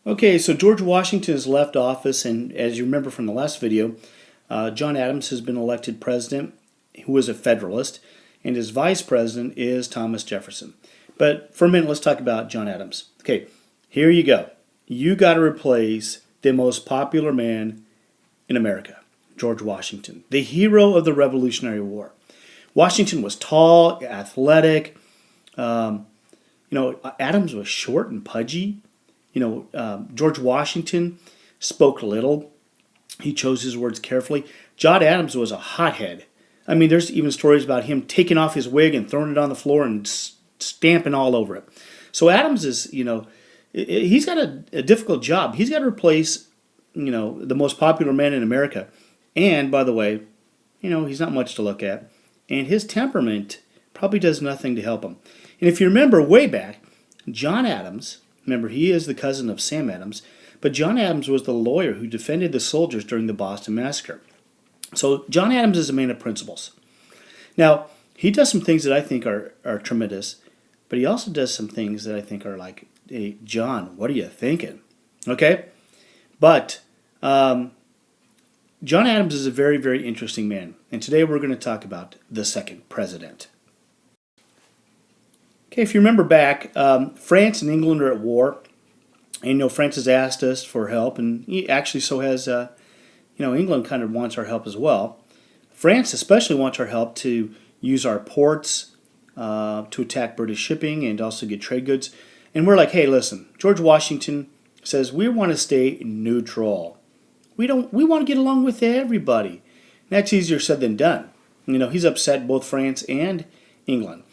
Okay, so George Washington has left office, and as you remember from the last video, John Adams has been elected president, who was a Federalist, and his vice president is Thomas Jefferson. But for a minute, let's talk about John Adams. Okay, here you go. You got to replace the most popular man in America, George Washington, the hero of the Revolutionary War. Washington was tall, athletic. Adams was short and pudgy. George Washington spoke little. He chose his words carefully. John Adams was a hothead. I mean, there's even stories about him taking off his wig and throwing it on the floor and stamping all over it. So Adams is, he's got a difficult job. He's got to replace, the most popular man in America. And, by the way, he's not much to look at. And his temperament probably does nothing to help him. And if you remember way back, John Adams, remember he is the cousin of Sam Adams, but John Adams was the lawyer who defended the soldiers during the Boston Massacre. So John Adams is a man of principles. Now, he does some things that I think are tremendous, but he also does some things that I think are like, hey, John, what are you thinking? Okay? But John Adams is a very, very interesting man. And today we're going to talk about the second president. Okay, if you remember back, France and England are at war. And, France has asked us for help. And actually so has, England kind of wants our help as well. France especially wants our help to use our ports to attack British shipping and also get trade goods. And we're like, hey, listen, George Washington says we want to stay neutral. We want to get along with everybody. And that's easier said than done. He's upset both France and England.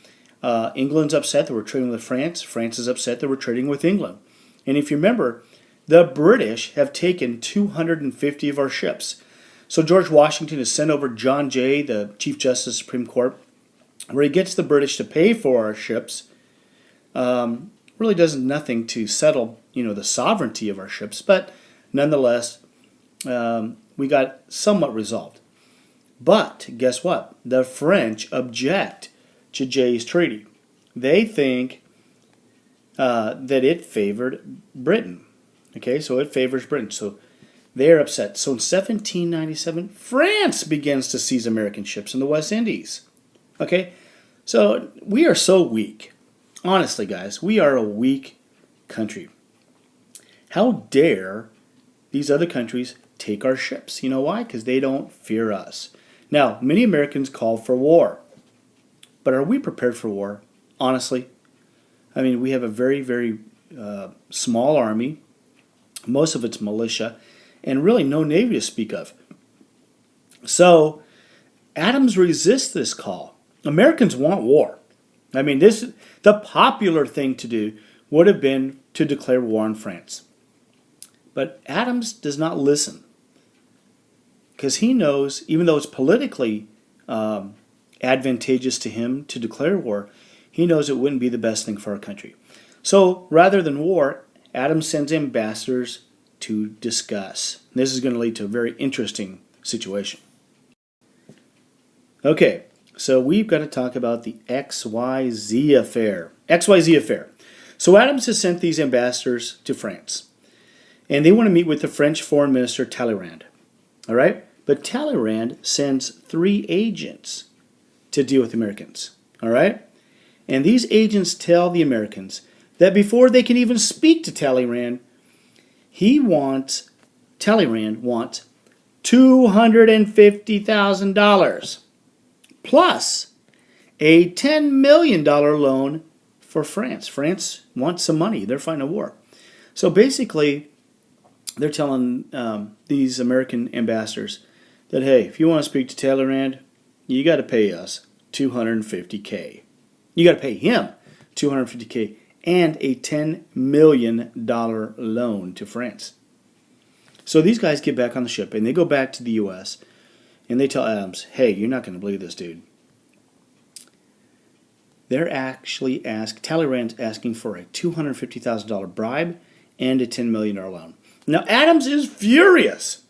England's upset that we're trading with France. France is upset that we're trading with England. And if you remember, the British have taken 250 of our ships. So George Washington has sent over John Jay, the Chief Justice of the Supreme Court, where he gets the British to pay for our ships. Really does nothing to settle, the sovereignty of our ships. But nonetheless, we got somewhat resolved. But guess what? The French object to Jay's treaty. They think that it favored Britain. Okay, so it favors Britain. So they're upset. So in 1797, France begins to seize American ships in the West Indies. Okay, so we are so weak. Honestly, guys, we are a weak country. How dare these other countries take our ships? You know why? Because they don't fear us. Now, many Americans call for war. But are we prepared for war? Honestly, I mean, we have a very, very small army. Most of it's militia, and really no navy to speak of. So, Adams resists this call. Americans want war. I mean, the popular thing to do would have been to declare war on France. But Adams does not listen. Because he knows, even though it's politically advantageous to him to declare war, he knows it wouldn't be the best thing for our country. So, rather than war, Adams sends ambassadors to discuss. This is going to lead to a very interesting situation. Okay, so we've got to talk about the XYZ affair. XYZ affair. So Adams has sent these ambassadors to France. And they want to meet with the French Foreign Minister Talleyrand. All right? But Talleyrand sends 3 agents to deal with Americans. All right? And these agents tell the Americans that before they can even speak to Talleyrand, Talleyrand wants $250,000 plus a $10 million loan for France. France wants some money. They're fighting a war. So basically, they're telling these American ambassadors that, hey, if you want to speak to Talleyrand, you got to pay us $250K. You got to pay him $250K and a $10 million loan to France. So these guys get back on the ship and they go back to the U.S. and they tell Adams, hey, you're not going to believe this, dude. They're actually Talleyrand's asking for a $250,000 bribe and a $10 million loan. Now Adams is furious.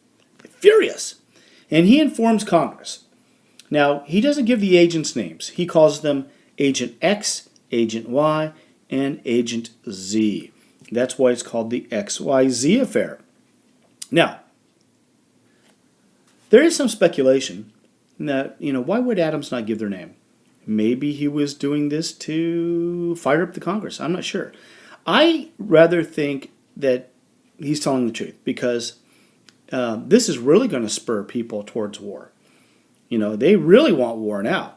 And he informs Congress. Now, he doesn't give the agents' names. He calls them Agent X, Agent Y, and Agent Z. That's why it's called the XYZ affair. Now, there is some speculation that, why would Adams not give their name? Maybe he was doing this to fire up the Congress. I'm not sure. I rather think that he's telling the truth because this is really going to spur people towards war. They really want war now.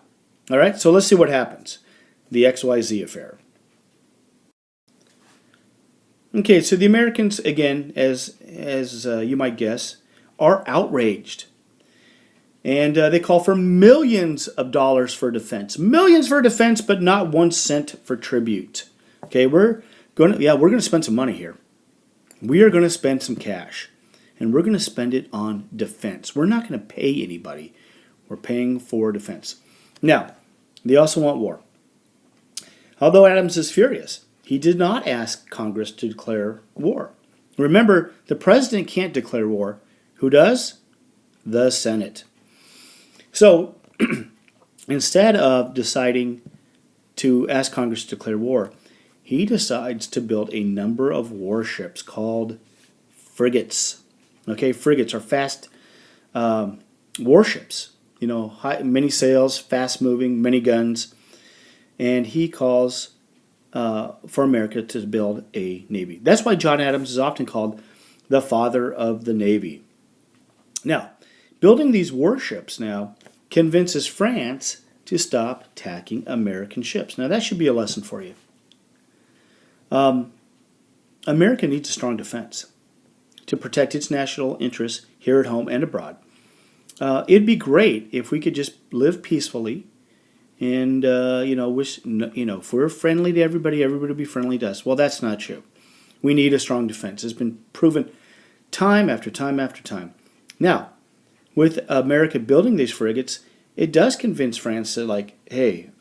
All right, so let's see what happens. The XYZ affair. Okay, so the Americans, again, as you might guess, are outraged. And they call for millions of dollars for defense. Millions for defense, but not 1 cent for tribute. Okay, we're going to spend some money here. We are going to spend some cash. And we're going to spend it on defense. We're not going to pay anybody. We're paying for defense. Now, they also want war. Although Adams is furious, he did not ask Congress to declare war. Remember, the president can't declare war. Who does? The Senate. So, instead of deciding to ask Congress to declare war, he decides to build a number of warships called frigates. Okay, frigates are fast warships. Many sails, fast-moving, many guns. And he calls for America to build a navy. That's why John Adams is often called the father of the Navy. Now, building these warships now convinces France to stop attacking American ships. Now, that should be a lesson for you. America needs a strong defense to protect its national interests here at home and abroad. It'd be great if we could just live peacefully and, if we're friendly to everybody, everybody will be friendly to us. Well, that's not true. We need a strong defense. It's been proven time after time after time. Now, with America building these frigates, it does convince France that, hey,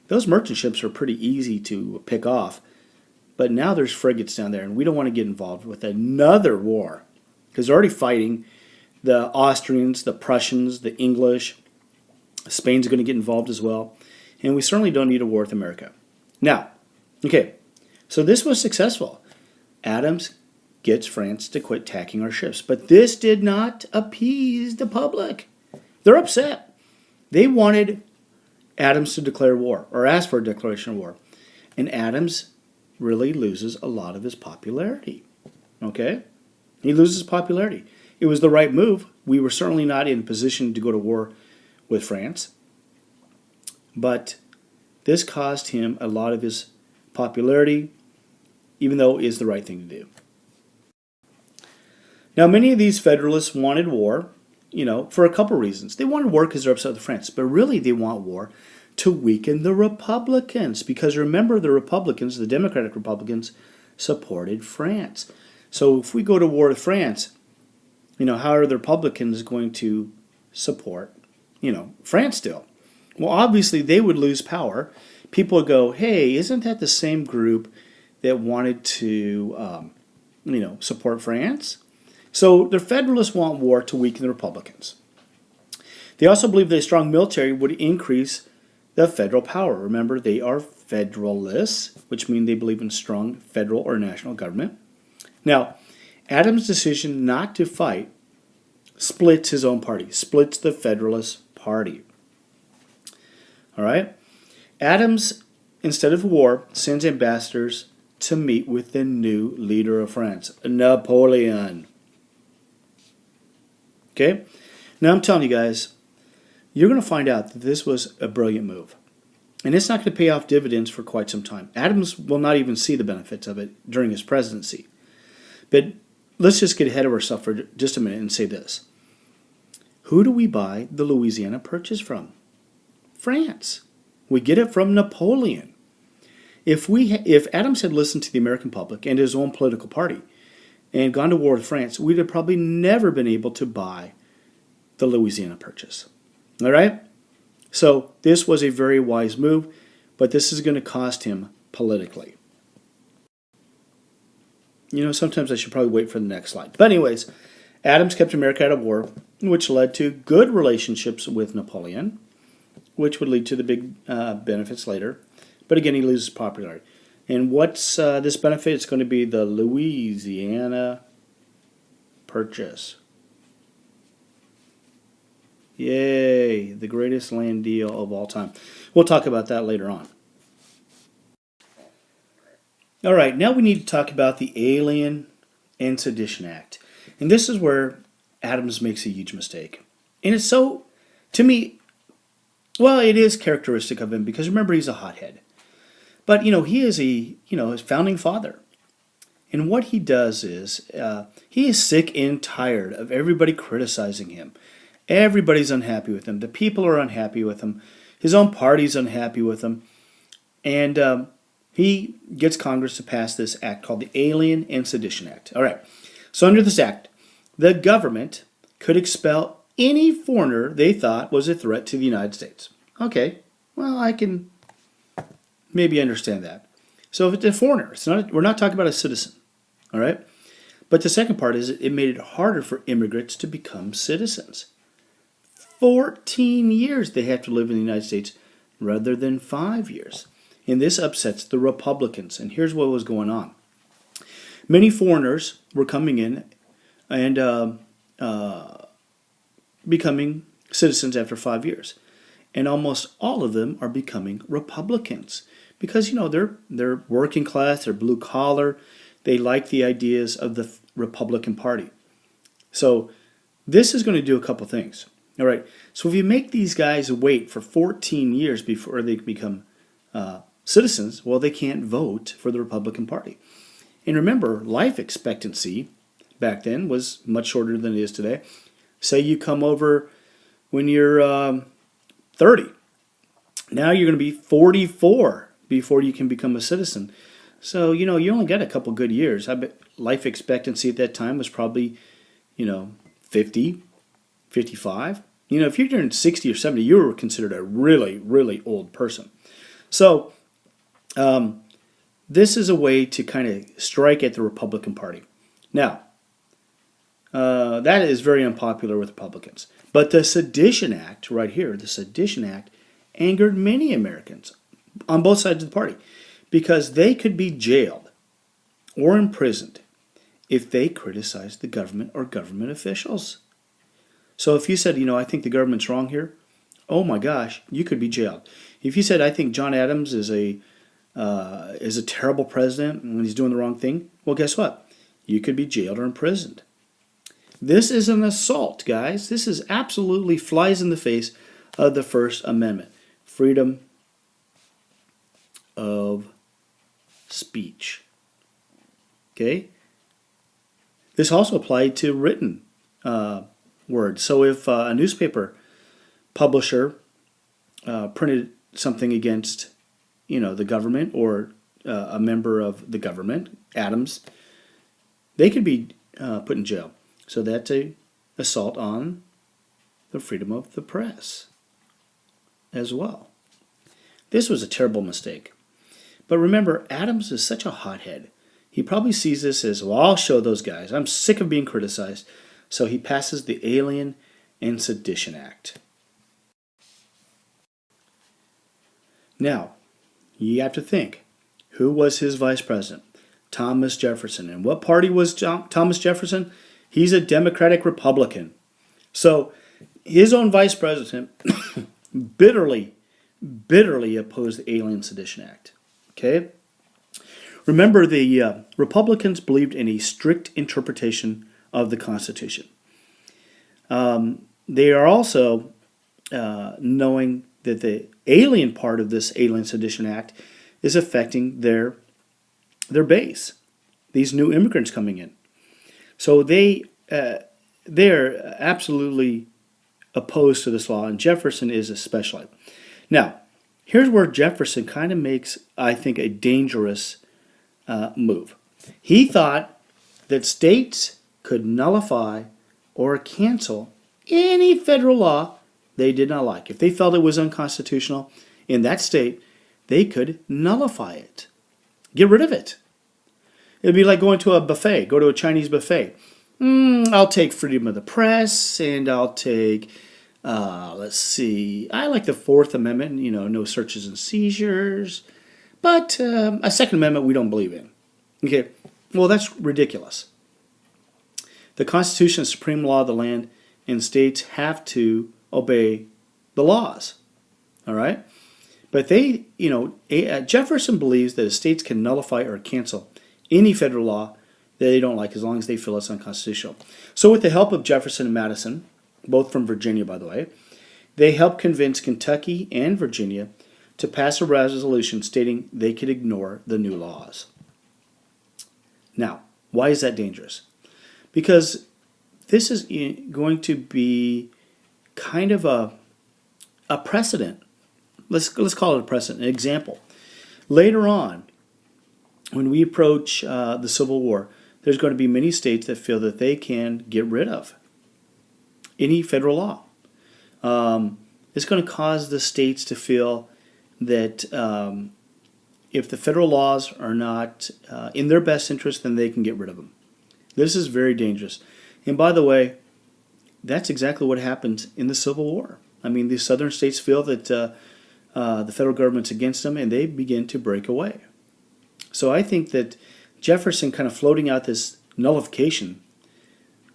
those merchant ships are pretty easy to pick off. But now there's frigates down there, and we don't want to get involved with another war. Because they're already fighting the Austrians, the Prussians, the English. Spain's going to get involved as well. And we certainly don't need a war with America. Now, okay, so this was successful. Adams gets France to quit attacking our ships. But this did not appease the public. They're upset. They wanted Adams to declare war, or ask for a declaration of war. And Adams really loses a lot of his popularity. Okay? He loses popularity. It was the right move. We were certainly not in position to go to war with France. But this cost him a lot of his popularity, even though it is the right thing to do. Now, many of these Federalists wanted war, for a couple reasons. They wanted war because they're upset with France, but really they want war to weaken the Republicans. Because remember, the Republicans, the Democratic Republicans, supported France. So if we go to war with France, how are the Republicans going to support, France still? Well, obviously they would lose power. People would go, hey, isn't that the same group that wanted to, support France? So the Federalists want war to weaken the Republicans. They also believe that a strong military would increase the federal power. Remember, they are Federalists, which means they believe in strong federal or national government. Now, Adams' decision not to fight splits his own party, splits the Federalist Party. All right? Adams, instead of war, sends ambassadors to meet with the new leader of France, Napoleon. Okay? Now I'm telling you guys, you're going to find out that this was a brilliant move. And it's not going to pay off dividends for quite some time. Adams will not even see the benefits of it during his presidency. But let's just get ahead of ourselves for just a minute and say this. Who do we buy the Louisiana Purchase from? France. We get it from Napoleon. If Adams had listened to the American public and his own political party and gone to war with France, we'd have probably never been able to buy the Louisiana Purchase. All right? So this was a very wise move, but this is going to cost him politically. Sometimes I should probably wait for the next slide. But anyways, Adams kept America out of war, which led to good relationships with Napoleon, which would lead to the big benefits later. But again, he loses popularity. And what's this benefit? It's going to be the Louisiana Purchase. Yay, the greatest land deal of all time. We'll talk about that later on. All right, now we need to talk about the Alien and Sedition Act. And this is where Adams makes a huge mistake. And it's so, to me, well, it is characteristic of him because remember, he's a hothead. But, he is his founding father. And what he does is he is sick and tired of everybody criticizing him. Everybody's unhappy with him. The people are unhappy with him. His own party's unhappy with him. And he gets Congress to pass this act called the Alien and Sedition Act. All right. So under this act, the government could expel any foreigner they thought was a threat to the United States. Okay. Well, I can maybe understand that. So if it's a foreigner, we're not talking about a citizen. All right. But the second part is it made it harder for immigrants to become citizens. 14 years they have to live in the United States rather than 5 years. And this upsets the Republicans. And here's what was going on. Many foreigners were coming in and becoming citizens after 5 years. And almost all of them are becoming Republicans. Because, they're working class, they're blue collar, they like the ideas of the Republican Party. So this is going to do a couple things. All right, so if you make these guys wait for 14 years before they become citizens, well, they can't vote for the Republican Party. And remember, life expectancy back then was much shorter than it is today. Say you come over when you're 30. Now you're going to be 44 before you can become a citizen. So, you only got a couple good years. I bet life expectancy at that time was probably, 50, 55. If you're turning 60 or 70, you were considered a really, really old person. So, this is a way to kind of strike at the Republican Party. Now, that is very unpopular with Republicans. But the Sedition Act, right here, the Sedition Act, angered many Americans on both sides of the party because they could be jailed or imprisoned if they criticized the government or government officials. So if you said, I think the government's wrong here, oh my gosh, you could be jailed. If you said, I think John Adams is a terrible president when he's doing the wrong thing, well, guess what? You could be jailed or imprisoned. This is an assault, guys. This is absolutely flies in the face of the First Amendment. Freedom of speech. Okay? This also applied to written words. So if a newspaper publisher printed something against, the government or a member of the government, Adams, they could be put in jail. So that's an assault on the freedom of the press as well. This was a terrible mistake. But remember, Adams is such a hothead. He probably sees this as, well, I'll show those guys. I'm sick of being criticized. So he passes the Alien and Sedition Act. Now, you have to think, who was his vice president? Thomas Jefferson. And what party was Thomas Jefferson? He's a Democratic Republican. So his own vice president bitterly opposed the Alien Sedition Act. Okay? Remember, the Republicans believed in a strict interpretation of the Constitution. They are also knowing that the alien part of this Alien Sedition Act is affecting their base, these new immigrants coming in. So they're absolutely opposed to this law, and Jefferson is especially. Now, here's where Jefferson kind of makes, I think, a dangerous move. He thought that states could nullify or cancel any federal law they did not like. If they felt it was unconstitutional in that state, they could nullify it. Get rid of it. It'd be like going to a buffet, go to a Chinese buffet. I'll take freedom of the press, and I'll take, I like the Fourth Amendment, no searches and seizures. but a Second Amendment we don't believe in. Okay, well, that's ridiculous. The Constitution is supreme law of the land, and states have to obey the laws. All right? But Jefferson believes that states can nullify or cancel any federal law that they don't like as long as they feel it's unconstitutional. So with the help of Jefferson and Madison, both from Virginia, by the way, they helped convince Kentucky and Virginia to pass a resolution stating they could ignore the new laws. Now, why is that dangerous? Because this is going to be kind of a precedent. Let's call it a precedent, an example. Later on, when we approach the Civil War, there's going to be many states that feel that they can get rid of any federal law. It's going to cause the states to feel that if the federal laws are not in their best interest, then they can get rid of them. This is very dangerous. And by the way, that's exactly what happened in the Civil War. I mean, the southern states feel that the federal government's against them, and they begin to break away. So I think that Jefferson kind of floating out this nullification,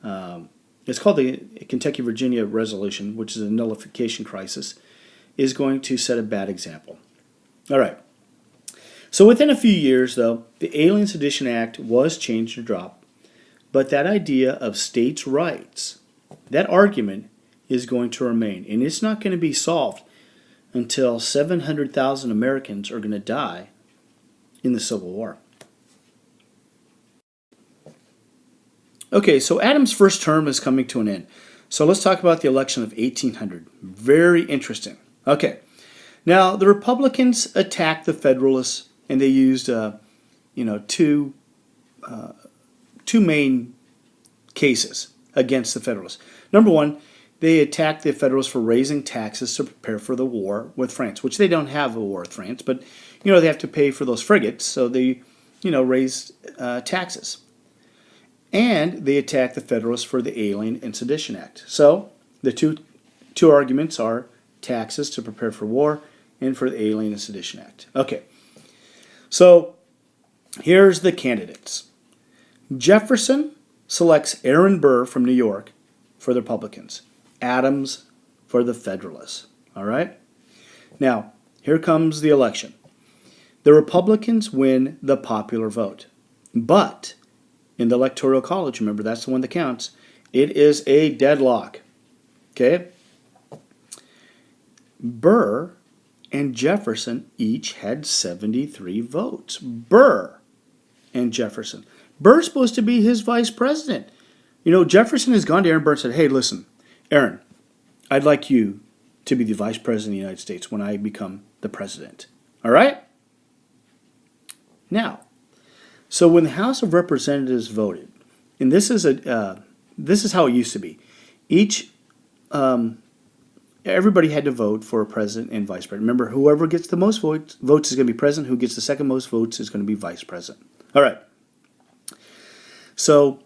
it's called the Kentucky-Virginia Resolution, which is a nullification crisis, is going to set a bad example. All right. So within a few years, though, the Alien Sedition Act was changed or dropped, but that idea of states' rights, that argument is going to remain, and it's not going to be solved until 700,000 Americans are going to die in the Civil War. Okay, so Adams' first term is coming to an end. So let's talk about the election of 1800. Very interesting. Okay, now the Republicans attacked the Federalists, and they used two main cases against the Federalists. Number one, they attacked the Federalists for raising taxes to prepare for the war with France, which they don't have a war with France, but they have to pay for those frigates, so they raised taxes. And they attacked the Federalists for the Alien and Sedition Act. So the two arguments are taxes to prepare for war and for the Alien and Sedition Act. Okay, so here's the candidates. Jefferson selects Aaron Burr from New York for the Republicans. Adams for the Federalists. All right? Now, here comes the election. The Republicans win the popular vote. But in the Electoral College, remember that's the one that counts, it is a deadlock. Okay? Burr and Jefferson each had 73 votes. Burr and Jefferson. Burr's supposed to be his vice president. Jefferson has gone to Aaron Burr and said, hey, listen, Aaron, I'd like you to be the vice president of the United States when I become the president. All right? Now, so when the House of Representatives voted, and this is how it used to be. Everybody had to vote for a president and vice president. Remember, whoever gets the most votes is going to be president. Who gets the second most votes is going to be vice president. All right. So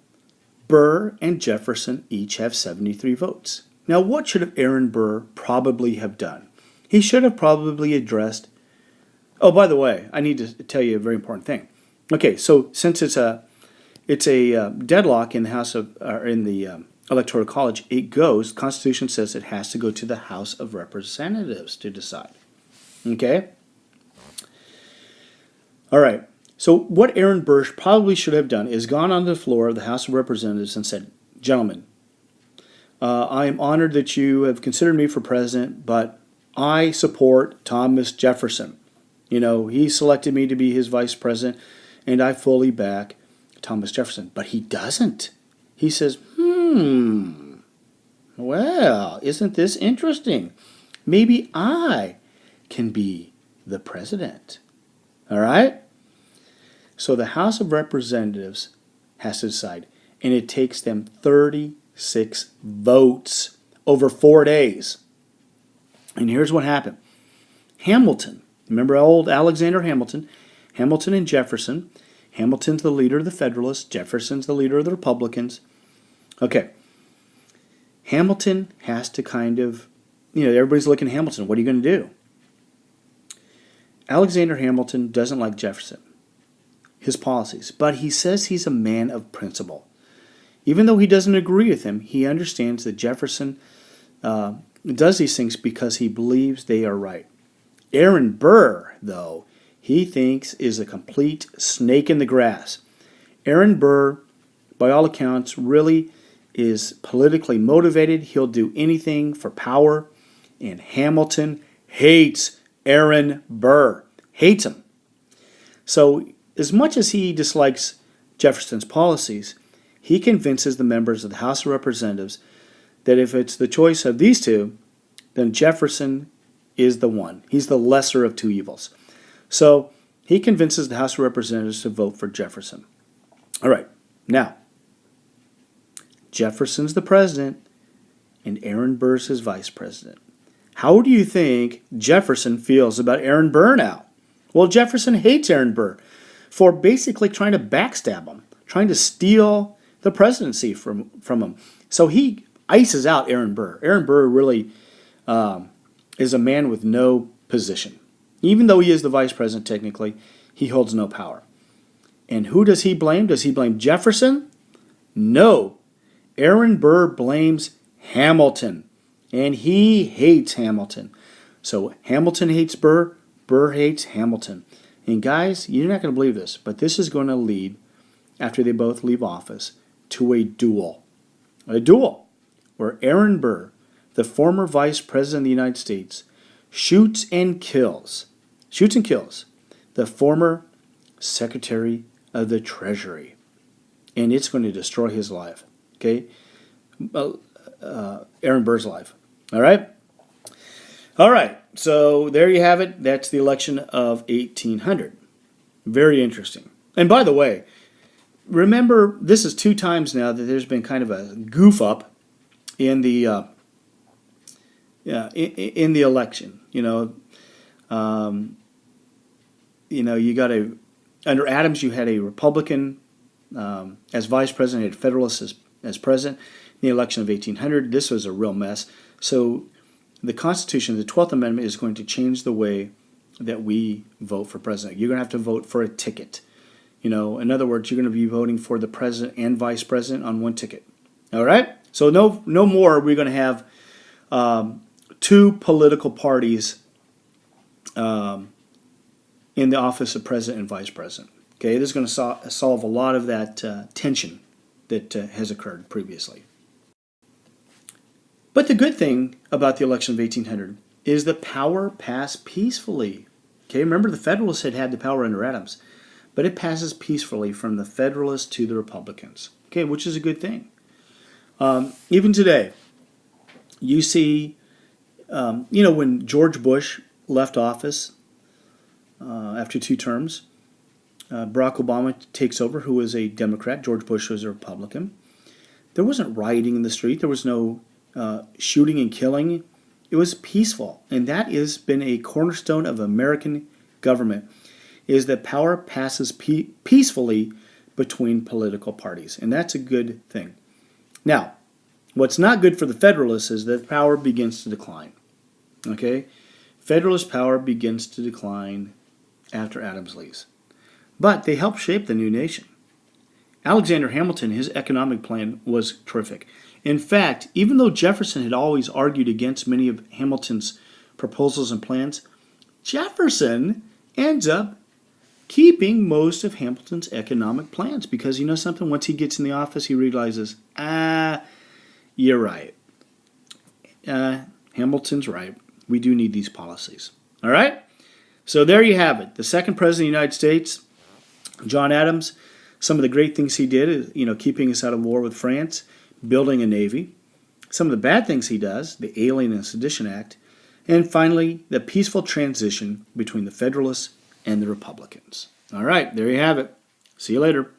Burr and Jefferson each have 73 votes. Now, what should Aaron Burr probably have done? He should have probably addressed. Oh, by the way, I need to tell you a very important thing. Okay, so since it's a deadlock in the Electoral College, the Constitution says it has to go to the House of Representatives to decide. Okay? All right. So what Aaron Burr probably should have done is gone on the floor of the House of Representatives and said, gentlemen, I am honored that you have considered me for president, but I support Thomas Jefferson. He selected me to be his vice president, and I fully back Thomas Jefferson. But he doesn't. He says, well, isn't this interesting? Maybe I can be the president. All right? So the House of Representatives has to decide, and it takes them 36 votes over 4 days. And here's what happened. Hamilton, remember old Alexander Hamilton? Hamilton and Jefferson. Hamilton's the leader of the Federalists. Jefferson's the leader of the Republicans. Okay. Hamilton has to kind of, everybody's looking at Hamilton. What are you going to do? Alexander Hamilton doesn't like Jefferson, his policies, but he says he's a man of principle. Even though he doesn't agree with him, he understands that Jefferson does these things because he believes they are right. Aaron Burr, though, he thinks is a complete snake in the grass. Aaron Burr, by all accounts, really is politically motivated. He'll do anything for power. And Hamilton hates Aaron Burr. Hates him. So, as much as he dislikes Jefferson's policies, he convinces the members of the House of Representatives that if it's the choice of these two, then Jefferson is the one. He's the lesser of two evils. So, he convinces the House of Representatives to vote for Jefferson. All right, now, Jefferson's the president and Aaron Burr's his vice president. How do you think Jefferson feels about Aaron Burr now? Well, Jefferson hates Aaron Burr for basically trying to backstab him, trying to steal the presidency from him. So he ices out Aaron Burr. Aaron Burr really is a man with no position. Even though he is the vice president technically, he holds no power. And who does he blame? Does he blame Jefferson? No. Aaron Burr blames Hamilton. And he hates Hamilton. So Hamilton hates Burr. Burr hates Hamilton. And guys, you're not going to believe this, but this is going to lead, after they both leave office, to a duel. A duel where Aaron Burr, the former vice president of the United States, shoots and kills the former Secretary of the Treasury. And it's going to destroy his life. Okay? Aaron Burr's life. All right? All right. So there you have it. That's the election of 1800. Very interesting. And by the way, remember, this is 2 times now that there's been kind of a goof up in the in the election. You got under Adams you had a Republican as vice president, you had Federalist as president. In the election of 1800, this was a real mess. So the Constitution, the 12th Amendment, is going to change the way that we vote for president. You're going to have to vote for a ticket. In other words, you're going to be voting for the president and vice president on one ticket. All right? So no more we're going to have 2 political parties in the office of president and vice president. Okay, this is going to solve a lot of that tension that has occurred previously. But the good thing about the election of 1800 is that power passed peacefully. Okay, remember the Federalists had the power under Adams, but it passes peacefully from the Federalists to the Republicans. Okay, which is a good thing. Even today, you see, when George Bush left office after 2 terms, Barack Obama takes over, who was a Democrat. George Bush was a Republican. There wasn't rioting in the street. There was no shooting and killing. It was peaceful. And that has been a cornerstone of American government, is that power passes peacefully between political parties. And that's a good thing. Now, what's not good for the Federalists is that power begins to decline. Okay? Federalist power begins to decline after Adams leaves. But they helped shape the new nation. Alexander Hamilton, his economic plan was terrific. In fact, even though Jefferson had always argued against many of Hamilton's proposals and plans, Jefferson ends up keeping most of Hamilton's economic plans because you know something? Once he gets in the office, he realizes, you're right. Hamilton's right. We do need these policies. All right? So there you have it. The second president of the United States, John Adams. Some of the great things he did is, keeping us out of war with France, building a navy. Some of the bad things he does, the Alien and Sedition Act. And finally, the peaceful transition between the Federalists and the Republicans. All right, there you have it. See you later.